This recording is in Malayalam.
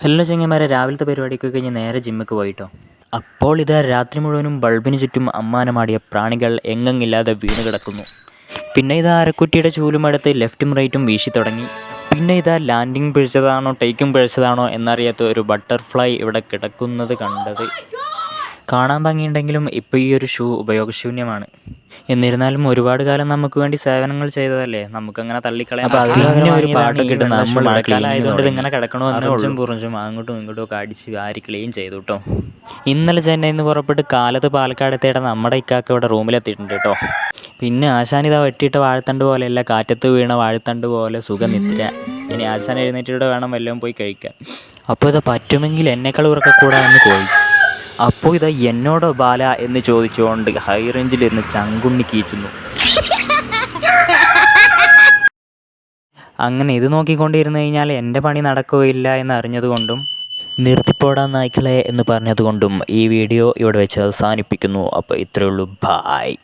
ഹലോ ചങ്ങന്മാരെ, രാവിലത്തെ പരിപാടിയൊക്കെ കഴിഞ്ഞ് നേരെ ജിമ്മിക്ക് പോയിട്ടോ. അപ്പോൾ ഇതാ രാത്രി മുഴുവനും ബൾബിന് ചുറ്റും അമ്മാനമാടിയ പ്രാണികൾ എങ്ങെങ്ങില്ലാതെ വീണ് കിടക്കുന്നു. പിന്നെ ഇതാ അരക്കുറ്റിയുടെ ചൂലുമെടുത്ത് ലെഫ്റ്റും റൈറ്റും വീശി തുടങ്ങി. പിന്നെ ഇതാ ലാൻഡിങ് പിഴച്ചതാണോ ടേക്കും പിഴച്ചതാണോ എന്നറിയാത്ത ഒരു ബട്ടർഫ്ലൈ ഇവിടെ കിടക്കുന്നത് കണ്ടത്. കാണാൻ ഭംഗിയുണ്ടെങ്കിലും ഇപ്പോൾ ഈ ഒരു ഷൂ ഉപയോഗശൂന്യമാണ്. എന്നിരുന്നാലും ഒരുപാട് കാലം നമുക്ക് വേണ്ടി സേവനങ്ങൾ ചെയ്തതല്ലേ, നമുക്കങ്ങനെ തള്ളിക്കളയാം. പിന്നെ ഒരു പാട്ടൊക്കെ ഇട്ട് നമ്മൾ മഴക്കാലമായതുകൊണ്ട് ഇതിങ്ങനെ കിടക്കണമെന്ന് പുറഞ്ചും അങ്ങോട്ടും ഇങ്ങോട്ടും ഒക്കെ അടിച്ച് വാരി ക്ലീൻ ചെയ്തു കേട്ടോ. ഇന്നലെ ചെന്നൈയിൽ നിന്ന് പുറപ്പെട്ട് കാലത്ത് പാലക്കാട് എത്തിയിട്ട് നമ്മുടെ ഇക്കാക്ക ഇവിടെ റൂമിലെത്തിയിട്ടുണ്ട് കേട്ടോ. പിന്നെ ആശാനിതാ വെട്ടിയിട്ട വാഴത്തണ്ട് പോലെയല്ല, കാറ്റത്ത് വീണ വാഴത്തണ്ട് പോലെ സുഖനിദ്ര. ഇനി ആശാൻ എഴുന്നേറ്റിട്ട് വേണം വല്ലതും പോയി കഴിക്കാൻ. അപ്പോൾ ഇത് പറ്റുമെങ്കിൽ എന്നെക്കാൾ ഉറക്കെ കൂടാമെന്ന് പോയി. അപ്പോൾ ഇതാ എന്നോടോ ബാല എന്ന് ചോദിച്ചുകൊണ്ട് ഹൈ റേഞ്ചിലിരുന്ന് ചങ്കുണ്ണി കീച്ചുന്നു. അങ്ങനെ ഇത് നോക്കിക്കൊണ്ടിരുന്നു കഴിഞ്ഞാൽ എൻ്റെ പണി നടക്കുകയില്ല എന്ന് അറിഞ്ഞതുകൊണ്ടും നിർത്തിപ്പോടാൻ നായ്ക്കളെ എന്ന് പറഞ്ഞതുകൊണ്ടും ഈ വീഡിയോ ഇവിടെ വെച്ച് അവസാനിപ്പിക്കുന്നു. അപ്പോൾ ഇത്രയേ ഉള്ളൂ, ബായ്.